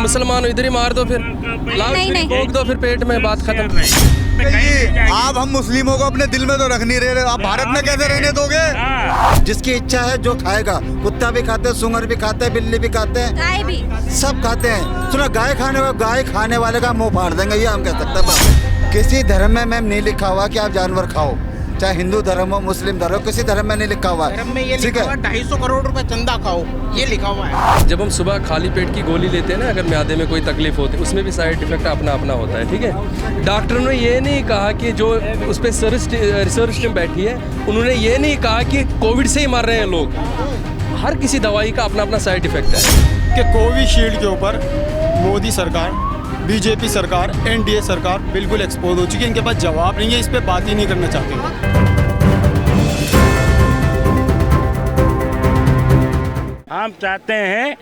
मुसलमान हूँ, इधर ही मार दो फिर, नहीं। भोग दो फिर पेट में, बात खत्म। आप हम मुस्लिमों को अपने दिल में तो रख नहीं रहे, आप भारत में कैसे रहने दोगे? जिसकी इच्छा है जो खाएगा, कुत्ता भी खाते हैं, सुअर भी खाते हैं, बिल्ली भी खाते हैं, गाय भी, सब खाते हैं। सुनो, गाय खाने वाले का मुंह फाड़ देंगे, ये हम कह सकते हैं। किसी धर्म में मैम नहीं लिखा हुआ कि आप जानवर खाओ, चाहे हिंदू धर्म हो, मुस्लिम धर्म हो, किसी धर्म में नहीं लिखा हुआ धर्म में ये ठीक लिखा हुआ है। 250 करोड़ रुपए चंदा खाओ, ये लिखा हुआ है। जब हम सुबह खाली पेट की गोली लेते हैं ना, अगर म्यादे में कोई तकलीफ होती है, उसमें भी साइड इफेक्ट अपना अपना होता है, ठीक है। डॉक्टरों ने ये नहीं कहा कि जो उस पर रिसर्च टीम बैठी है, उन्होंने ये नहीं कहा कि कोविड से ही मर रहे हैं लोग। हर किसी दवाई का अपना अपना साइड इफेक्ट है। कि कोविशील्ड के ऊपर मोदी सरकार, बीजेपी सरकार, एनडीए सरकार बिल्कुल एक्सपोज हो चुकी है। इनके पास जवाब नहीं है, इस पे बात ही नहीं करना चाहते। हम चाहते हैं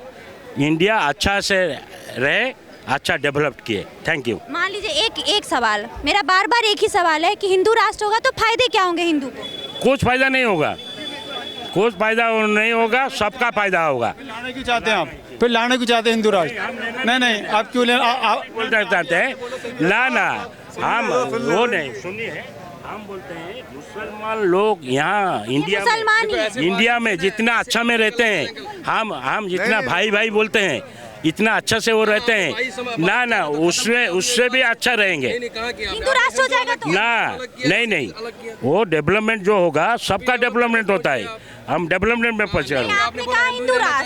इंडिया अच्छा से रहे, अच्छा डेवलप किए। Thank you. मान लीजिए एक सवाल, मेरा बार बार एक ही सवाल है कि हिंदू राष्ट्र होगा तो फायदे क्या होंगे हिंदू को? कुछ फायदा नहीं होगा, कुछ फायदा नहीं होगा, सबका फायदा होगा। लाने क्यों चाहते हैं आप? फिर लाने क्यों चाहते हैं हिंदू राष्ट्र? नहीं, आप क्यों बोलना चाहते हैं लाना? हम वो नहीं, सुनिए, हम बोलते हैं मुसलमान लोग यहाँ इंडिया में जितना अच्छा में रहते हैं, हम जितना भाई भाई बोलते हैं, इतना अच्छा से वो रहते हैं ना, उससे भी अच्छा रहेंगे। हिंदू राष्ट्र हो जाएगा तो ना, नहीं, वो डेवलपमेंट जो होगा, सबका डेवलपमेंट होता है। हम डेवलपमेंट में पहुंचे हैं। आपने कहा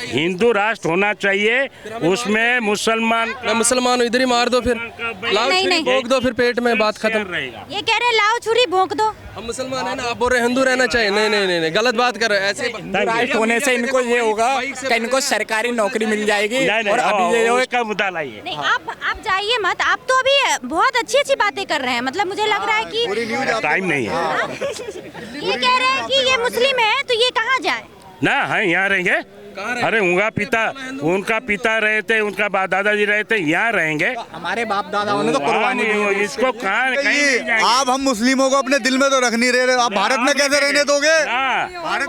हिंदू राष्ट्र होना चाहिए, उसमें मैं मुसलमान हूँ, इधर ही मार दो फिर, नहीं। भोग दो फिर पेट में, बात खत्म। रहेगा। ये कह रहे हैं लाओ छुरी भोंक दो। हम मुसलमान है ना, आप बोल रहे हिंदू रहना चाहिए। नहीं, गलत बात कर रहे हैं। ऐसे राष्ट्र होने से इनको ये होगा कि इनको सरकारी नौकरी मिल जाएगी। और अभी ये इसका मुद्दा लाइए। नहीं, आप जाइए मत, आप तो अभी बहुत अच्छी बातें कर रहे हैं। मतलब मुझे लग रहा है कि टाइम नहीं है। ये कह रहे हैं कि ये मुस्लिम है तो ये कहाँ जाए ना, है यहाँ रहेंगे। अरे उनका पिता रहे थे, उनका दादाजी रहे थे, यहाँ रहेंगे। हमारे बाप दादाओं ने तो कुर्बानी दी। इसको कहीं आप हम मुस्लिमों को अपने दिल में तो रख नहीं रहे, आप भारत में कैसे रहने दोगे?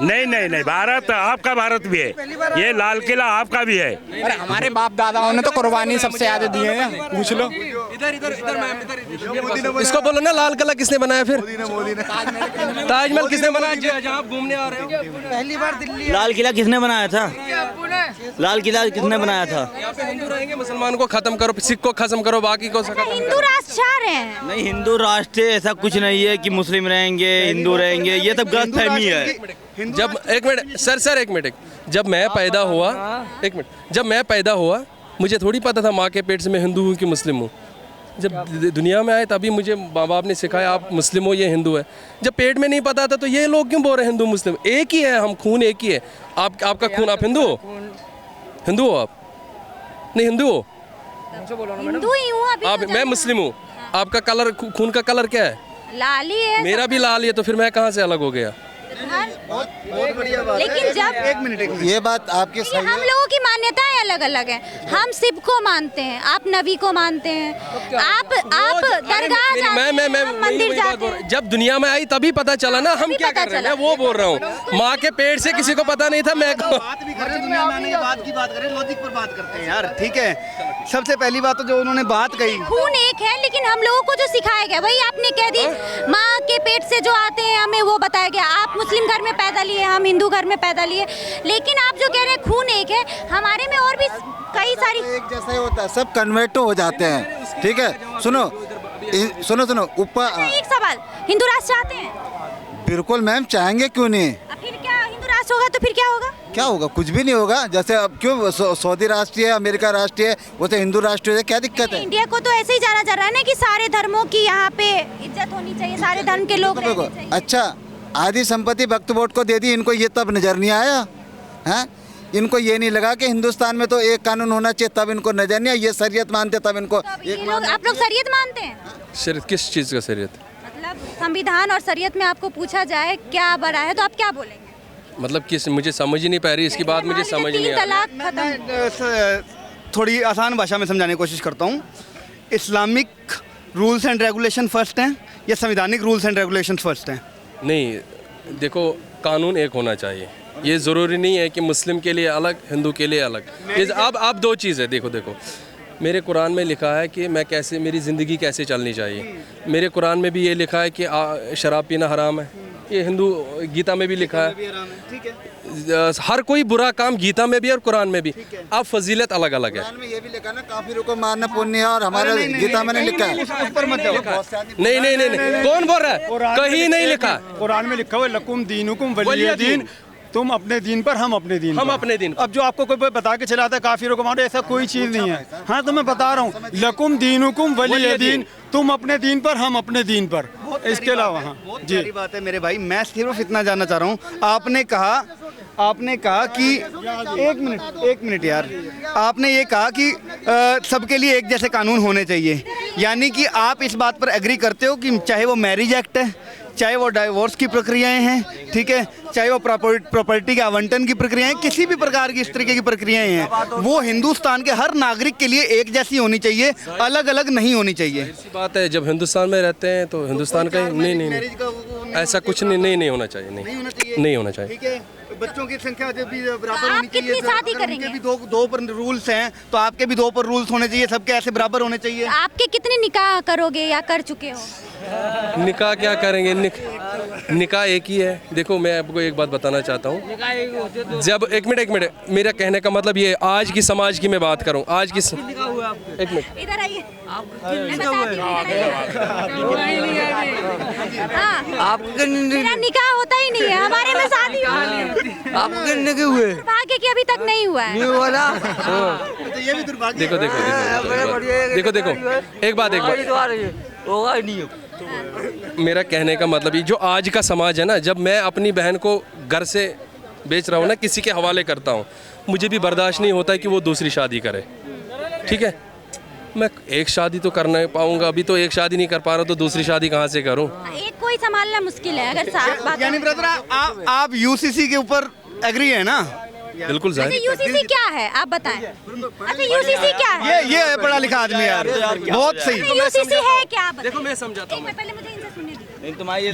नहीं, भारत आपका भारत भी है, ये लाल किला आपका भी है। अरे हमारे बाप दादाओं ने तो कुर्बानी सबसे ज्यादा दी है, पूछ लो। इसको बोलो ना, लाल किला किसने बनाया? फिर मोदी ने ताजमहल किसने बनाया? जहाँ आप घूमने आ रहे हो, पहली बार दिल्ली लाल किला किसने बनाया था? लाल किला किसने बनाया था? यहाँ पे हिंदू रहेंगे, मुसलमान को खत्म करो, सिख को खत्म करो, बाकी को हिंदू राष्ट्र चाह रहे हैं। नहीं, हिंदू राष्ट्र ऐसा कुछ नहीं है कि मुस्लिम रहेंगे, हिंदू रहेंगे, ये सब गलत फहमी है। जब एक मिनट सर एक मिनट, जब मैं पैदा हुआ मुझे थोड़ी पता था माँ के पेट से मैं हिंदू हूँ कि मुस्लिम हूँ। जब दुनिया में आए तभी मुझे माँ बाप ने सिखाया आप मुस्लिम हो, ये हिंदू है। जब पेट में नहीं पता था तो ये लोग क्यों बोल रहे हिंदू मुस्लिम? एक ही है, हम खून एक ही है। आपका खून, आप हिंदू हो? आप नहीं हिंदू हो? हिंदू ही हूँ अभी। आप, मैं मुस्लिम हूँ। आपका कलर, खून का कलर क्या है? लाल ही है। मेरा भी लाल ही है, तो फिर मैं कहाँ से अलग हो गया? लेकिन जब एक मिनट ये बात आपके सही हम लोगों की मान्यताएं अलग अलग हैं। हम शिव को मानते हैं, आप नबी को मानते हैं, आप दरगाह जाते हैं, हम मंदिर जाते हैं। जब दुनिया में आई तभी पता चला ना हम क्या कर रहे हैं। मैं वो बोल रहा हूँ, माँ के पेट से किसी को पता नहीं था। मैं बात भी करें, दुनिया में आने की बात की बात करें, लॉजिक पर बात करते हैं यार, ठीक है। सबसे पहली बात तो जो उन्होंने बात कही, खून एक है, लेकिन हम लोगों को जो सिखाया गया वही आपने कह दी। माँ के पेट से जो आते हैं हमें वो बताया गया। आप मुस्लिम घर में पैदा लिए, हम हिंदू घर में पैदा लिए, लेकिन आप जो कह रहे हैं खून एक है, हमारे में और भी कई सारी एक जैसा ही होता है, सब कन्वर्ट हो जाते हैं, ठीक है। सुनो ऊपर एक सवाल, हिंदू राष्ट्र चाहते हैं? बिल्कुल मैम, चाहेंगे, क्यों नहीं। फिर क्या हिंदू राष्ट्र होगा तो फिर क्या होगा? क्या होगा? कुछ भी नहीं होगा। जैसे अब क्यों सऊदी राष्ट्रीय है, अमेरिका राष्ट्रीय है, वो तो हिंदू राष्ट्रीय है, क्या दिक्कत है? इंडिया को तो ऐसे ही जाना जा रहा है ना कि सारे धर्मों की यहाँ पे इज्जत होनी चाहिए, सारे धर्म के लोग रहने चाहिए। अच्छा, आधी संपत्ति वक्फ बोर्ड को दे दी, इनको ये तब नजर नहीं आया है? इनको ये नहीं लगा कि हिंदुस्तान में तो एक कानून होना चाहिए, तब इनको नजर नहीं आया। ये शरीयत मानते तब इनको आप लोग शरीयत मानते हैं? शरीयत किस चीज़ का शरीयत? मतलब संविधान और शरीयत में आपको पूछा जाए क्या बड़ा है तो आप क्या बोलेंगे? मतलब किस, मुझे समझ ही नहीं पा रही इसकी बात, मुझे समझ नहीं आ रही। थोड़ी आसान भाषा में समझाने की कोशिश करता हूँ। Islamic rules and regulation first हैं या संवैधानिक रूल्स एंड रेगुलेशन फर्स्ट हैं? नहीं, देखो, कानून एक होना चाहिए। ये ज़रूरी नहीं है कि मुस्लिम के लिए अलग, हिंदू के लिए अलग। ये अब दो चीज़ है। देखो, मेरे कुरान में लिखा है कि मैं कैसे, मेरी ज़िंदगी कैसे चलनी चाहिए। मेरे कुरान में भी ये लिखा है कि शराब पीना हराम है। ये हिंदू गीता में भी लिखा है। ठीक है, हर कोई बुरा काम गीता में भी और कुरान में भी। अब फजीलत अलग अलग है। कुरान में ये भी लिखा ना, काफिरों को मारना पुण्य है, और हमारे गीता में नहीं लिखा है। उस पर मत जाओ। नहीं नहीं नहीं नहीं, कौन बोल रहा है? कहीं नहीं लिखा। कुरान में लिखा हुआ है लकुम दीनुकुम वलिय दीन, तुम अपने दीन पर हम अपने दीन हम पर। अपने दीन पर। अब जो आपको कोई बता के चलाता है काफिरों को मारो, ऐसा कोई चीज नहीं है। हाँ, तो मैं बता रहा हूँ लकुम दीनुकुम वलिय दीन, तुम अपने दीन पर हम अपने दीन पर। इसके अलावा हाँ जी, सारी बात है मेरे भाई। मैं सिर्फ इतना जानना चाह रहा हूँ, आपने कहा कि एक मिनट यार, आपने ये कहा कि सबके लिए एक जैसे कानून होने चाहिए, यानी कि आप इस बात पर एग्री करते हो कि चाहे वो मैरिज एक्ट है, चाहे वो डाइवोर्स की प्रक्रियाएं हैं, ठीक है, चाहे वो प्रॉपर्टी के आवंटन की प्रक्रियाएं, किसी भी प्रकार की इस तरीके की प्रक्रियाएं हैं, वो हिंदुस्तान के हर नागरिक के लिए एक जैसी होनी चाहिए, अलग अलग नहीं होनी चाहिए। ऐसी बात है, जब हिंदुस्तान में रहते हैं तो हिंदुस्तान का नहीं, ऐसा कुछ नहीं होना चाहिए। नहीं होना चाहिए। ठीक है, बच्चों की संख्या जब भी बराबर आप होनी चाहिए। कितनी शादी अगर करेंगे? उनके भी दो पर रूल्स हैं, तो आपके भी 2 पर रूल्स होने चाहिए, सबके ऐसे बराबर होने चाहिए। आपके कितने निकाह करोगे या कर चुके हो? निकाह क्या करेंगे? निकाह एक ही है। देखो, मैं आपको एक बात बताना चाहता हूँ। जब एक मिनट, मेरा कहने का मतलब ये, आज की समाज की मैं बात करूँ, आज की एक मिनट, इधर आइए। मैं बताती हूँ, हाँ, मेरा निकाह होता ही नहीं है, हमारे में शादी भाग्य की अभी तक नहीं हुआ है। तो ये भी दुर्भाग्य देखो, एक बात होगा नहीं। मेरा कहने का मतलब ये, जो आज का समाज है ना, जब मैं अपनी बहन को घर से बेच रहा हूँ ना, किसी के हवाले करता हूँ, मुझे भी बर्दाश्त नहीं होता है कि वो दूसरी शादी करे। ठीक है, मैं एक शादी तो कर नहीं पाऊंगा, अभी तो एक शादी नहीं कर पा रहा, तो दूसरी शादी कहाँ से करूँ? एक कोई संभालना मुश्किल है। अगर साथ बात, यानी ब्रदर आप यूसीसी के ऊपर एग्री है ना? बिल्कुल अच्छा, जाहिर। यूसीसी क्या है आप बताएं। अच्छा, यूसीसी क्या है? ये है पढ़ा लिखा आदमी यार, बहुत सही। यूसीसी है क्या? आप देखो, मैं समझाता हूँ। पहले मुझे इनसे सुनने दीजिए।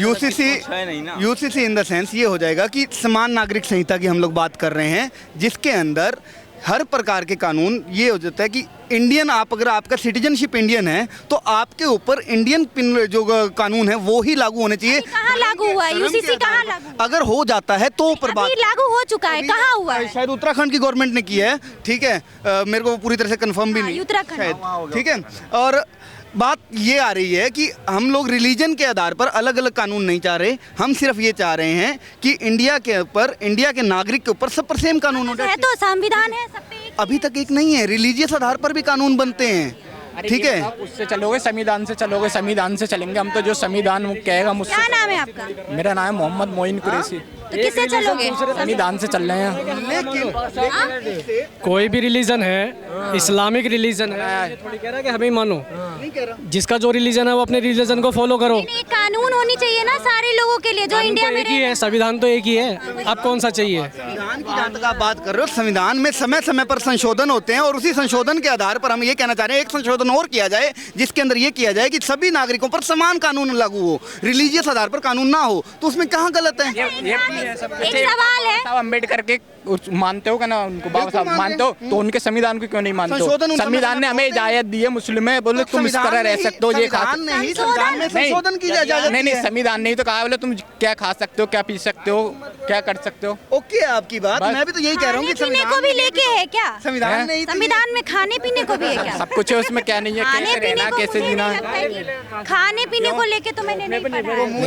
यूसीसी इन द सेंस ये हो जाएगा कि समान नागरिक संहिता की हम लोग बात कर रहे हैं, जिसके अंदर हर प्रकार के कानून ये हो जाता है कि इंडियन, आप अगर आपका सिटीजनशिप इंडियन है तो आपके ऊपर इंडियन जो कानून है वो ही लागू होने चाहिए। कहाँ लागू हुआ है यूसीसी? कहाँ लागू? अगर हो जाता है तो ऊपर बात अभी लागू हो चुका है, कहाँ हुआ है? शायद उत्तराखंड की गवर्नमेंट ने की है, ठीक है, मेरे को पूरी तरह से कंफर्म भी नहीं, उत्तराखंड शायद, ठीक है। और बात ये आ रही है कि हम लोग रिलीजन के आधार पर अलग अलग कानून नहीं चाह रहे, हम सिर्फ ये चाह रहे हैं कि इंडिया के ऊपर, इंडिया के नागरिक के ऊपर सब पर सेम कानून हो है। तो संविधान है सब पे। अभी तक एक नहीं है, रिलीजियस आधार पर भी कानून बनते हैं, ठीक है। आप उससे चलोगे, संविधान से चलोगे, संविधान से चलेंगे हम तो, जो संविधान कहेगा मुझसे। क्या नाम है आपका? मेरा नाम है मोहम्मद मोइन कुरैशी। तो किससे चलोगे? संविधान से चल रहे हैं। कोई भी रिलीजन है, इस्लामिक रिलीजन है, थोड़ी कह रहा है कि हमें मानो, जिसका जो रिलीजन है वो अपने रिलीजन को फॉलो करो। एक कानून होनी चाहिए ना सारे लोगों के लिए, जो इंडिया में एक ही है, संविधान तो एक ही है, अब कौन सा चाहिए? संविधान की जहाँ तक आप बात कर रहे हो, संविधान में समय समय पर संशोधन होते हैं, और उसी संशोधन के आधार पर हम ये कहना चाह रहे हैं एक संशोधन और किया जाए, जिसके अंदर ये किया जाए कि सभी नागरिकों पर समान कानून लागू हो, रिलीजियस आधार पर कानून ना हो। तो उसमें कहाँ गलत है? एक सवाल है, साहब अम्बेडकर के मानते हो क्या ना, उनको बाबा साहब मानते हो, तो उनके संविधान को क्यों नहीं मानते हो? संविधान ने हमें इजाजत दी है, मुस्लिम है, बोले तुम इस तरह रह सकते हो, ये खा सकते हो। संशोधन की इजाजत नहीं, संविधान नहीं तो कहा, बोले तुम क्या खा सकते हो, क्या पी सकते हो, क्या कर सकते हो। ओके, आपकी बात, मैं भी तो यही कह रहा हूँ कि खाने पीने को भी लेके है क्या? संविधान नहीं, संविधान में खाने पीने को भी है क्या? सब कुछ है उसमें, क्या नहीं है, खाने कैसे पीने रहना, को कैसे मुझे जीना। नहीं लगता है कि खाने पीने को लेके तो मैंने नहीं पढ़ा है।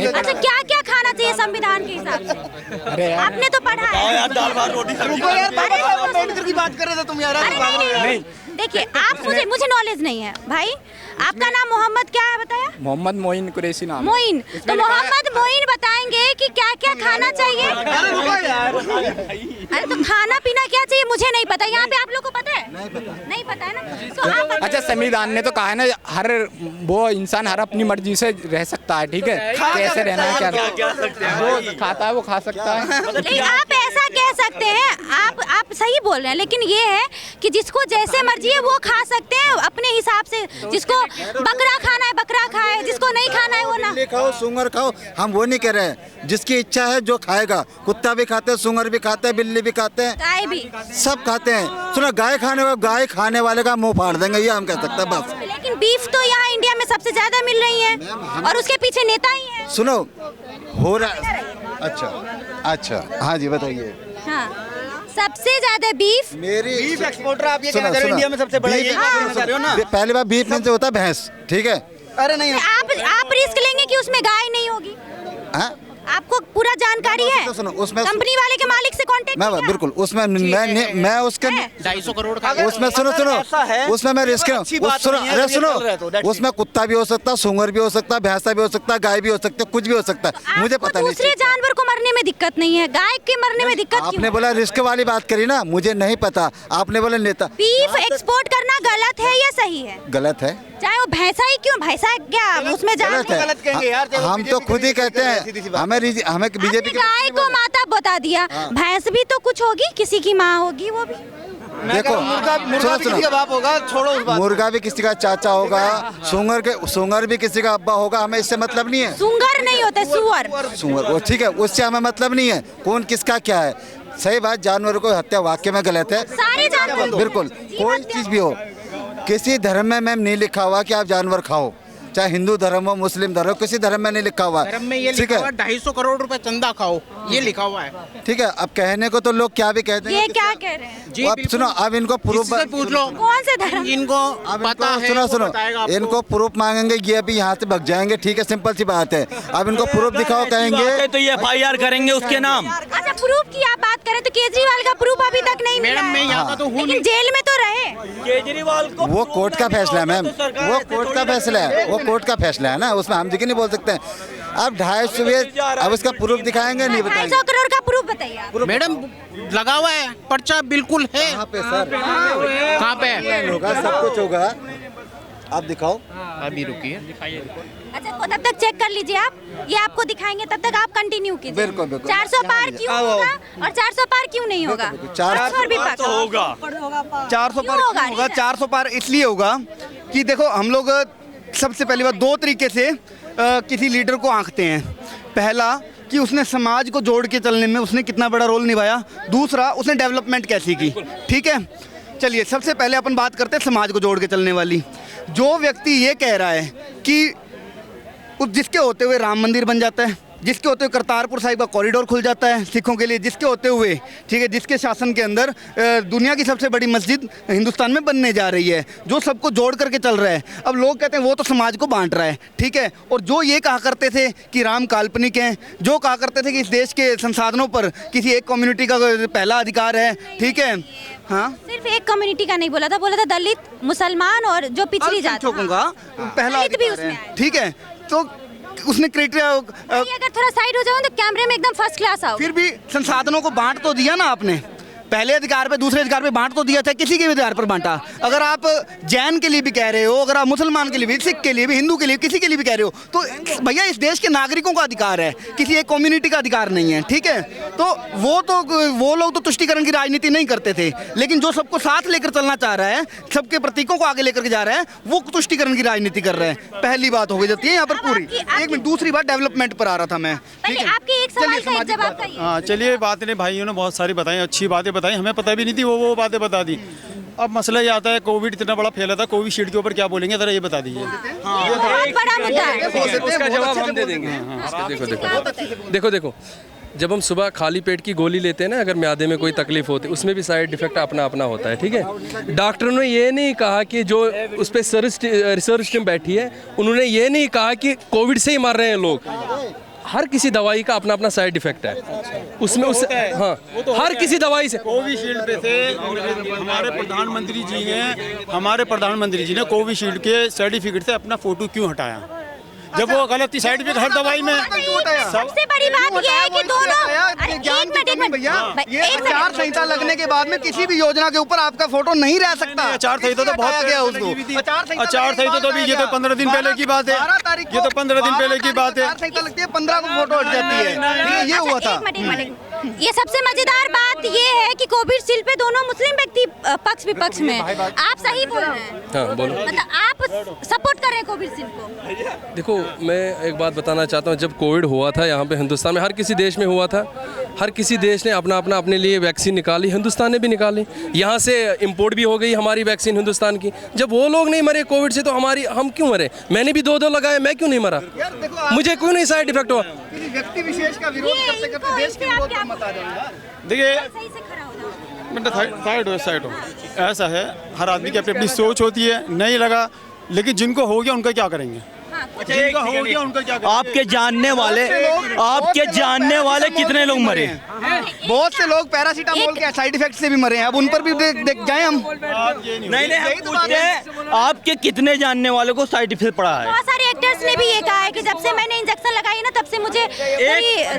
अच्छा, क्या क्या खाना चाहिए संविधान के हिसाब से? अरे यार, आपने तो पढ़ा है। अम्बेडकर की बात कर रहे थे तुम यार। अरे नहीं, देखिए आप, मुझे नॉलेज नहीं है भाई। आपका नाम मोहम्मद क्या है बताया? मोहम्मद मोइन कुरैशी नाम। मोइन, तो मोहम्मद मोइन बताएंगे कि क्या क्या खाना चाहिए। अरे तो खाना पीना क्या चाहिए मुझे नहीं पता, यहाँ पे आप लोग को पता है? नहीं पता है ना, तो आप अच्छा, संविधान ने तो कहा है ना, हर वो इंसान हर अपनी मर्जी से रह सकता है, ठीक है, कैसे रहना है, क्या जो खाता है वो खा सकता है। लेकिन आप ऐसा कह सकते हैं, आप सही बोल रहे हैं, लेकिन ये है कि जिसको जैसे मर्जी है वो खा सकते हैं अपने हिसाब से। जिसको बकरा खाना है बकरा खाए, जिसको नहीं खाना है वो ना खाओ, सूंगर खाओ, हम वो नहीं कह रहे हैं। जिसकी इच्छा है जो खाएगा, कुत्ता भी खाते हैं, सूंगर भी खाते हैं, बिल्ली भी खाते हैं, गाय भी, सब खाते हैं। सुनो गाय खाने वाले का मुंह फाड़ देंगे, ये हम कह सकते हैं बस। लेकिन बीफ तो यहाँ इंडिया में सबसे ज्यादा मिल रही है और उसके पीछे नेता ही है। सुनो हो रहा। अच्छा हाँ जी बताइए। हाँ, सबसे ज्यादा बीफ बीफ एक्सपोर्टर आप ये कहना चाह रहे हो इंडिया में सबसे बड़ा, ये कहना चाह रहे हो ना? पहली बार बीफ में होता है भैंस, ठीक है। अरे नहीं, आप रिस्क लेंगे कि उसमें गाय नहीं होगी? हाँ? आपको पूरा जानकारी है? सुनो, उसमें कंपनी वाले के मालिक से कांटेक्ट मैं बिल्कुल उसमें मैं उसके 250 करोड़ का उसमें सुनो उसमें मैं रिस्क सुनो उसमें कुत्ता भी हो सकता है, सूंगर भी हो सकता है, भैंसा भी हो सकता है, गाय भी हो सकता है, कुछ भी हो सकता है, मुझे पता नहीं। दूसरे जानवर को मरने में दिक्कत नहीं है, गाय के मरने में दिक्कत आपने बोला रिस्क वाली बात करी ना, मुझे नहीं पता। आपने बोला नेता बीफ एक्सपोर्ट करना गलत है या सही है? गलत है, चाहे वो भैंसा ही क्यों, भैंसा क्या उसमें गलत है। हम तो खुद ही कहते हैं, हमें बीजेपी गाय को माता बता दिया, भैंस भी तो कुछ होगी, किसी की माँ होगी वो भी। देखो मुर्गा भी किसी का बाप होगा, छोड़ो उस बात। मुर्गा भी किसी का चाचा होगा, सूंगर भी किसी का अब्बा होगा, हमें इससे मतलब नहीं है। सूंगर नहीं होते, सुअर वो ठीक है, उससे हमें मतलब नहीं है कौन किसका क्या है। सही बात, जानवरों को हत्या वाकई में गलत है, सारे जानवर बिल्कुल। कोई चीज भी हो, किसी धर्म में मैम नहीं लिखा हुआ कि आप जानवर खाओ, चाहे हिंदू धर्म हो, मुस्लिम धर्म हो, किसी धर्म में नहीं लिखा हुआ। धर्म में ये लिखा हुआ 250 करोड़ रुपए चंदा खाओ, ये लिखा हुआ है। ठीक है, अब कहने को तो लोग क्या भी कहते हैं। ये क्या कह रहे हैं? जी अब सुनो, अब इनको प्रूफ पूछ लो कौन से धर्म, इनको पता है। सुनो इनको प्रूफ मांगेंगे, ये अभी यहाँ से भग जाएंगे, ठीक है, सिंपल सी बात है। अब इनको प्रूफ दिखाओ, कहेंगे तो ये FIR करेंगे उसके नाम। अच्छा प्रूफ की आप बात करें तो केजरीवाल का प्रूफ अभी तक नहीं मिला मैडम मैं यहाँ का तो हूँ, लेकिन जेल में तो रहे। केजरीवाल को वो कोर्ट का फैसला है मैम, वो कोर्ट का फैसला है, वो कोर्ट का फैसला है ना, उसमें हम जी नहीं बोल सकते हैं। अब 250 अब इसका प्रूफ दिखाएंगे, नहीं बताएंगे। 250 करोड़ का प्रूफ बताइए आप। मैडम लगा हुआ है, पर्चा बिल्कुल है। कहाँ पे सर? कहाँ पे होगा, सब कुछ होगा, आप दिखाओ। अभी रुकिए, अच्छा तब तक चेक कर लीजिए आप, ये आपको दिखाएंगे, तब तक आप कंटिन्यू कीजिए। बिल्कुल, बिल्कुल। 400 पार क्यों होगा और 400 पार क्यों नहीं होगा? 400 भी पार होगा, 400 पार क्यों होगा? 400 पार इसलिए होगा कि देखो हम लोग सबसे पहली बात 2 तरीके से किसी लीडर को आंकते हैं। पहला कि उसने समाज को जोड़ के चलने में उसने कितना बड़ा रोल निभाया, दूसरा उसने डेवलपमेंट कैसी की। ठीक है, चलिए सबसे पहले अपन बात करते हैं समाज को जोड़ के चलने वाली। जो व्यक्ति ये कह रहा है कि जिसके होते हुए राम मंदिर बन जाता है, जिसके होते हुए करतारपुर साहिब का कॉरिडोर खुल जाता है सिखों के लिए, जिसके होते हुए ठीक है, जिसके शासन के अंदर दुनिया की सबसे बड़ी मस्जिद हिंदुस्तान में बनने जा रही है, जो सबको जोड़ करके चल रहा है। अब लोग कहते हैं वो तो समाज को बांट रहा है, ठीक है। और जो ये कहा करते थे कि राम काल्पनिक हैं, जो कहा करते थे कि इस देश के संसाधनों पर किसी एक कम्युनिटी का पहला अधिकार है, ठीक है। हाँ, सिर्फ एक कम्युनिटी का नहीं बोला था दलित, मुसलमान और जो पिछड़ी जाति का पहला अधिकार है, ठीक है। तो उसने क्राइटेरिया अगर थोड़ा साइड हो जाओ तो कैमरे में एकदम फर्स्ट क्लास आओ। फिर भी संसाधनों को बांट तो दिया ना आपने, पहले अधिकार पे दूसरे अधिकार पे बांट तो दिया था, किसी के भी अधिकार पर बांटा। अगर आप जैन के लिए भी कह रहे हो, अगर आप मुसलमान के लिए भी, सिख के लिए भी, हिंदू के लिए, किसी के लिए भी कह रहे हो, तो भैया इस देश के नागरिकों का अधिकार है, किसी एक कम्युनिटी का अधिकार नहीं है, ठीक है। तो वो लोग तो तुष्टिकरण की राजनीति नहीं करते थे, लेकिन जो सबको साथ लेकर चलना चाह रहा है, सबके प्रतीकों को आगे लेकर के जा रहा है, वो तुष्टिकरण की राजनीति कर रहे हैं। पहली बात हो गई जाती है यहाँ पर पूरी। एक मिनट, दूसरी बात डेवलपमेंट पर आ रहा था मैं, ठीक है। आपके एक सवाल का एक जवाब चाहिए। हाँ चलिए, बात ने भाइयों ने बहुत सारी बताई, अच्छी बातें बताई, हमें पता भी नहीं थी, वो बातें बता दी। अब मसला ये आता है, कोविड इतना बड़ा फैला था, कोविशील्ड के ऊपर क्या बोलेंगे, जरा ये बता दीजिए। बहुत बड़ा मुद्दा है, उसका जवाब हम दे देंगे। देखो जब हम सुबह खाली पेट की गोली लेते हैं ना, अगर म्यादे में कोई तकलीफ होती है, उसमें भी साइड इफेक्ट अपना अपना होता है, ठीक है। डॉक्टरों ने ये नहीं कहा कि जो उस पर रिसर्च टीम बैठी है, उन्होंने ये नहीं कहा कि कोविड से ही मर रहे हैं लोग। हर किसी दवाई का अपना अपना साइड इफेक्ट है, उसमें उस हाँ हर किसी दवाई से। कोविशील्ड पे से हमारे प्रधानमंत्री जी ने कोविशील्ड के सर्टिफिकेट से अपना फोटो क्यों हटाया, जब वो गलत थी साइड इफेक्ट हर दवाई में। सबसे बड़ी बात ये है कि दोनों भैया ये आचार संहिता लगने के बाद में किसी भी योजना के ऊपर आपका फोटो नहीं रह सकता। आचार संहिता तो बहुत गया उसको, आचार संहिता तो अभी ये तो 15 दिन पहले की बात है, ये तो 15 दिन पहले की बात है। आचार संहिता लगती है, 15 को फोटो हट जाती है, ये हुआ था। ये सबसे मजेदार बात ये है कि कोविशील्ड पे दोनों मुस्लिम व्यक्ति पक्ष विपक्ष में आप सही बोल रहे हैं। हाँ बोलो। मतलब आप सपोर्ट कर रहे हैं कोविशील्ड को। देखो मैं एक बात बताना चाहता हूँ, जब कोविड हुआ था यहाँ पे हिंदुस्तान में, हर किसी देश में हुआ था, हर किसी देश ने अपने लिए वैक्सीन निकाली, हिंदुस्तान ने भी निकाली, यहाँ से इंपोर्ट भी हो गई हमारी वैक्सीन हिंदुस्तान की। जब वो लोग नहीं मरे कोविड से तो हम क्यों मरे? मैंने भी 2 लगाए, मैं क्यों नहीं मरा? मुझे क्यों नहीं साइड इफेक्ट हुआ? व्यक्ति विशेष का विरोध करते करते देश के विरोध में मत आ जाओ। देखिए साइड हो, ऐसा है, हर आदमी की अपनी अपनी सोच होती है, नहीं लगा, लेकिन जिनको हो गया उनका क्या करेंगे? जिनका हो गया उनका क्या करेंगे? आपके जानने वाले कितने लोग मरे? बहुत से लोग पैरासीटामोल के साइड इफेक्ट से भी मरे हैं। अब उन पर भी देख जाएं हम। नहीं हम पूछते हैं आपके कितने जानने वालों को साइड इफेक्ट पड़ा है? बहुत सारे एक्टर्स ने भी ये कहा है कि जब से मैंने इंजेक्शन लगाई ना तब से मुझे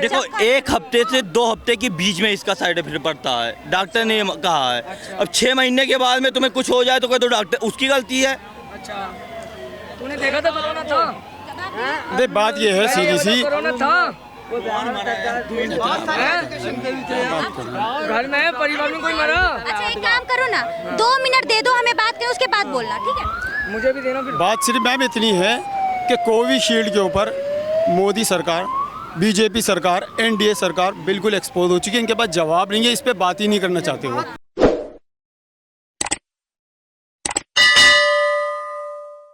देखो 1 हफ्ते से 2 हफ्ते के बीच में इसका साइड इफेक्ट पड़ता है, डॉक्टर ने कहा है। अब 6 महीने के बाद में तुम्हें कुछ हो जाए तो कोई तो डॉक्टर उसकी गलती है। तूने देखा था कोरोना था? देख बात ये है सीधी सी, कोरोना था घर में परिवार में कोई मरा? अच्छा एक काम करो ना, 2 मिनट दे दो हमें, बात करें उसके बाद बोलना, ठीक है? मुझे भी देना फिर। बात सिर्फ मैम इतनी है कि कोविशील्ड के ऊपर मोदी सरकार, बीजेपी सरकार, एनडीए सरकार बिल्कुल एक्सपोज हो चुकी है। इनके पास जवाब नहीं है, इस पर बात ही नहीं करना चाहते वो।